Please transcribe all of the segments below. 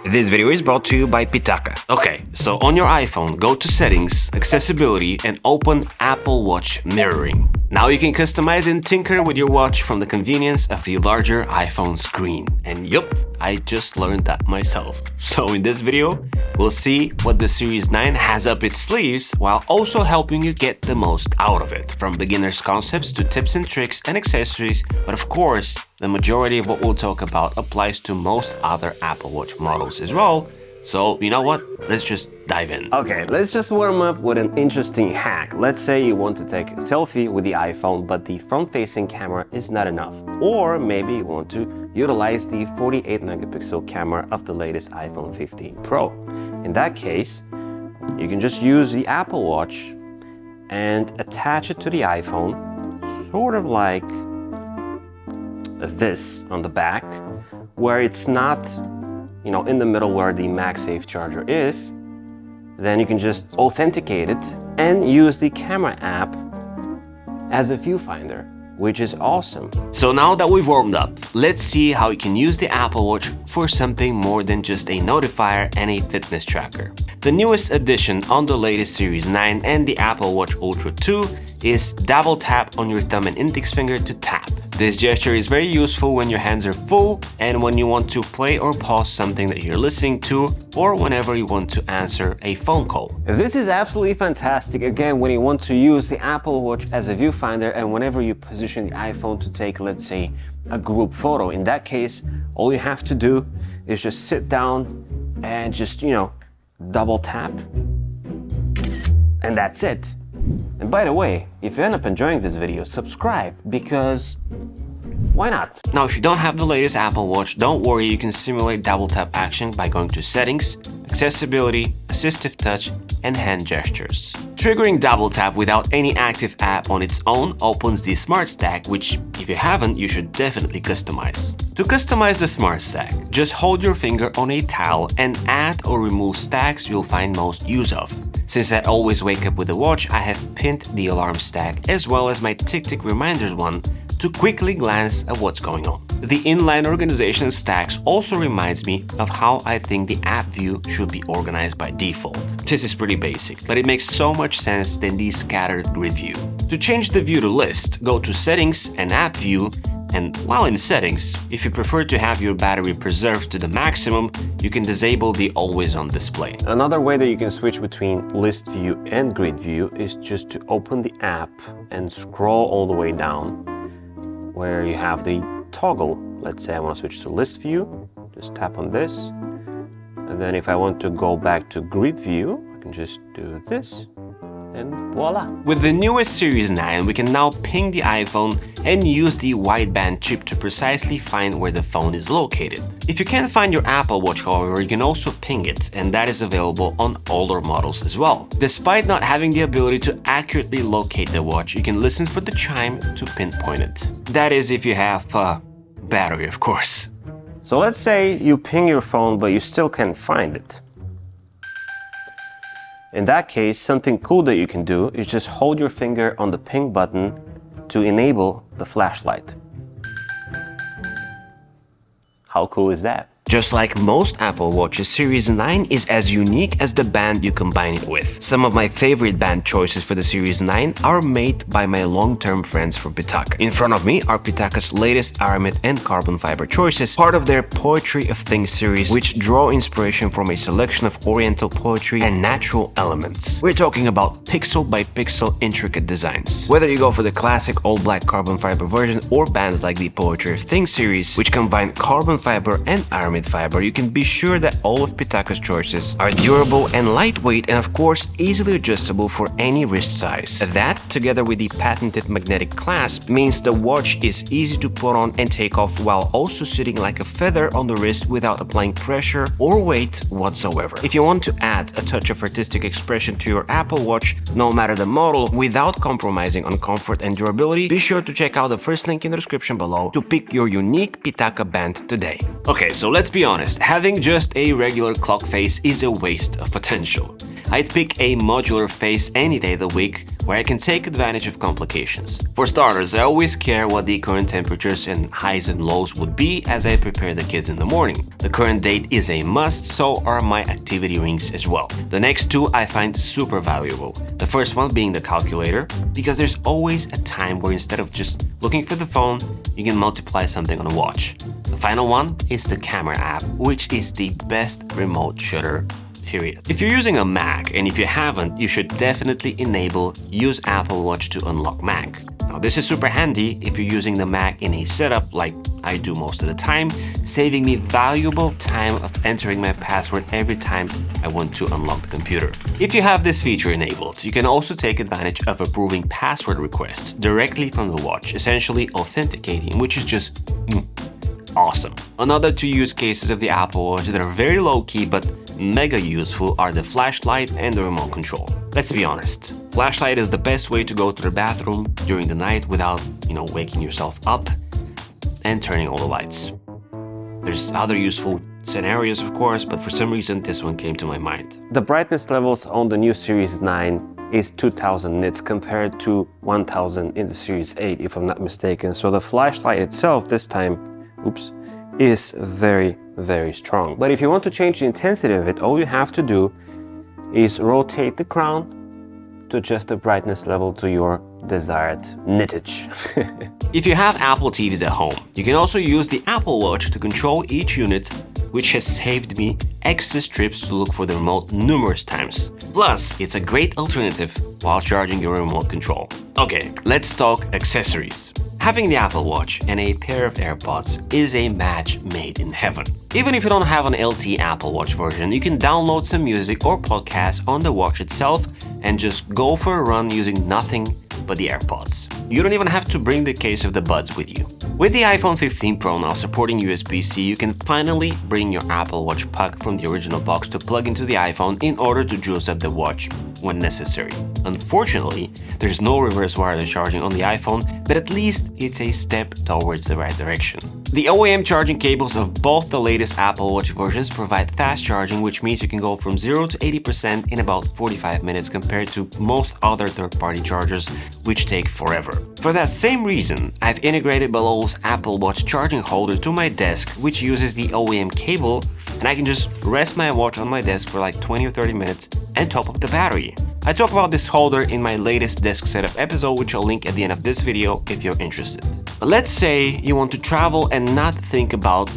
This video is brought to you by Pitaka. Okay, so on your iPhone, go to Settings, Accessibility, and open Apple Watch Mirroring. Now you can customize and tinker with your watch from the convenience of the larger iPhone screen. And yup, I just learned that myself. So in this video, we'll see what the Series 9 has up its sleeves while also helping you get the most out of it. From beginner's concepts to tips and tricks and accessories, but of course, the majority of what we'll talk about applies to most other Apple Watch models as well. So, you know what? Let's just dive in. Okay, let's just warm up with an interesting hack. Let's say you want to take a selfie with the iPhone, but the front-facing camera is not enough. Or maybe you want to utilize the 48 megapixel camera of the latest iPhone 15 Pro. In that case, you can just use the Apple Watch and attach it to the iPhone, sort of like this on the back, where it's not, in the middle where the MagSafe charger is. Then you can just authenticate it and use the camera app as a viewfinder, which is awesome. So now that we've warmed up, let's see how you can use the Apple Watch for something more than just a notifier and a fitness tracker. The newest addition on the latest Series 9 and the Apple Watch Ultra 2 is double tap on your thumb and index finger to tap. This gesture is very useful when your hands are full and when you want to play or pause something that you're listening to, or whenever you want to answer a phone call. This is absolutely fantastic, again, when you want to use the Apple Watch as a viewfinder and whenever you position the iPhone to take, let's say, a group photo. In that case, all you have to do is just sit down and just, double tap, and that's it. And by the way, if you end up enjoying this video, subscribe, because why not? Now, if you don't have the latest Apple Watch, don't worry, you can simulate double tap action by going to Settings, Accessibility, Assistive Touch, and Hand Gestures. Triggering double tap without any active app on its own opens the Smart Stack, which, if you haven't, you should definitely customize. To customize the Smart Stack, just hold your finger on a tile and add or remove stacks you'll find most use of. Since I always wake up with a watch, I have pinned the alarm stack as well as my tick-tick reminders one to quickly glance at what's going on. The inline organization of stacks also reminds me of how I think the app view should be organized by default. This is pretty basic, but it makes so much sense than the scattered grid view. To change the view to list, go to Settings and App View, and while in Settings, if you prefer to have your battery preserved to the maximum, you can disable the Always On display. Another way that you can switch between List View and Grid View is just to open the app and scroll all the way down where you have the toggle. Let's say I want to switch to List View, just tap on this. And then if I want to go back to Grid View, I can just do this. And voila! With the newest Series 9, we can now ping the iPhone and use the wideband chip to precisely find where the phone is located. If you can't find your Apple Watch, however, you can also ping it, and that is available on older models as well. Despite not having the ability to accurately locate the watch, you can listen for the chime to pinpoint it. That is if you have battery, of course. So let's say you ping your phone, but you still can't find it. In that case, something cool that you can do is just hold your finger on the ping button to enable the flashlight. How cool is that? Just like most Apple Watches, Series 9 is as unique as the band you combine it with. Some of my favorite band choices for the Series 9 are made by my long-term friends from Pitaka. In front of me are Pitaka's latest aramid and carbon fiber choices, part of their Poetry of Things series, which draw inspiration from a selection of Oriental poetry and natural elements. We're talking about pixel by pixel intricate designs. Whether you go for the classic all-black carbon fiber version or bands like the Poetry of Things series, which combine carbon fiber and aramid fiber, you can be sure that all of Pitaka's choices are durable and lightweight and of course easily adjustable for any wrist size. That, together with the patented magnetic clasp, means the watch is easy to put on and take off while also sitting like a feather on the wrist without applying pressure or weight whatsoever. If you want to add a touch of artistic expression to your Apple Watch, no matter the model, without compromising on comfort and durability, be sure to check out the first link in the description below to pick your unique Pitaka band today. Okay, so let's be honest, having just a regular clock face is a waste of potential. I'd pick a modular face any day of the week where I can take advantage of complications. For starters, I always care what the current temperatures and highs and lows would be as I prepare the kids in the morning. The current date is a must, so are my activity rings as well. The next two I find super valuable. The first one being the calculator, because there's always a time where instead of just looking for the phone, you can multiply something on a watch. The final one is the camera app, which is the best remote shutter. Period. If you're using a Mac, and if you haven't, you should definitely enable Use Apple Watch to unlock Mac. Now this is super handy if you're using the Mac in a setup like I do most of the time, saving me valuable time of entering my password every time I want to unlock the computer. If you have this feature enabled, you can also take advantage of approving password requests directly from the watch, essentially authenticating, which is just awesome. Another two use cases of the Apple Watch that are very low-key but mega useful are the flashlight and the remote control. Let's be honest, flashlight is the best way to go to the bathroom during the night without, waking yourself up and turning all the lights. There's other useful scenarios, of course, but for some reason this one came to my mind. The brightness levels on the new Series 9 is 2000 nits compared to 1000 in the Series 8, if I'm not mistaken. So the flashlight itself this time, is very, very strong. But if you want to change the intensity of it, all you have to do is rotate the crown to adjust the brightness level to your desired nittage. If you have Apple TVs at home, you can also use the Apple Watch to control each unit, which has saved me excess trips to look for the remote numerous times. Plus, it's a great alternative while charging your remote control. Okay, let's talk accessories. Having the Apple Watch and a pair of AirPods is a match made in heaven. Even if you don't have an LTE Apple Watch version, you can download some music or podcasts on the watch itself and just go for a run using nothing but the AirPods. You don't even have to bring the case of the buds with you. With the iPhone 15 Pro now supporting USB-C, you can finally bring your Apple Watch puck from the original box to plug into the iPhone in order to juice up the watch when necessary. Unfortunately, there's no reverse wireless charging on the iPhone, but at least it's a step towards the right direction. The OEM charging cables of both the latest Apple Watch versions provide fast charging, which means you can go from 0 to 80% in about 45 minutes compared to most other third-party chargers, which take forever. For that same reason, I've integrated Below's Apple Watch charging holder to my desk, which uses the OEM cable, and I can just rest my watch on my desk for like 20 or 30 minutes and top up the battery. I talk about this holder in my latest desk setup episode, which I'll link at the end of this video if you're interested. But let's say you want to travel and not think about,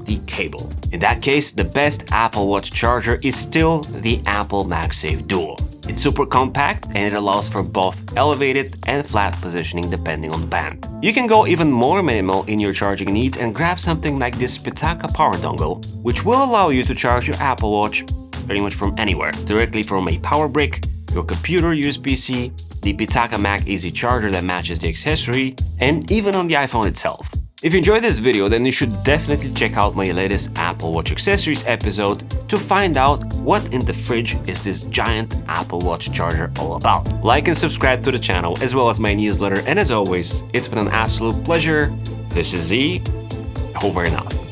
the cable. In that case, the best Apple Watch charger is still the Apple MagSafe Duo. It's super compact and it allows for both elevated and flat positioning depending on the band. You can go even more minimal in your charging needs and grab something like this Pitaka power dongle, which will allow you to charge your Apple Watch pretty much from anywhere, directly from a power brick, your computer USB-C, the Pitaka MagEZ charger that matches the accessory, and even on the iPhone itself. If you enjoyed this video, then you should definitely check out my latest Apple Watch accessories episode to find out what in the fridge is this giant Apple Watch charger all about. Like and subscribe to the channel as well as my newsletter, and as always, it's been an absolute pleasure. This is Z, over and out.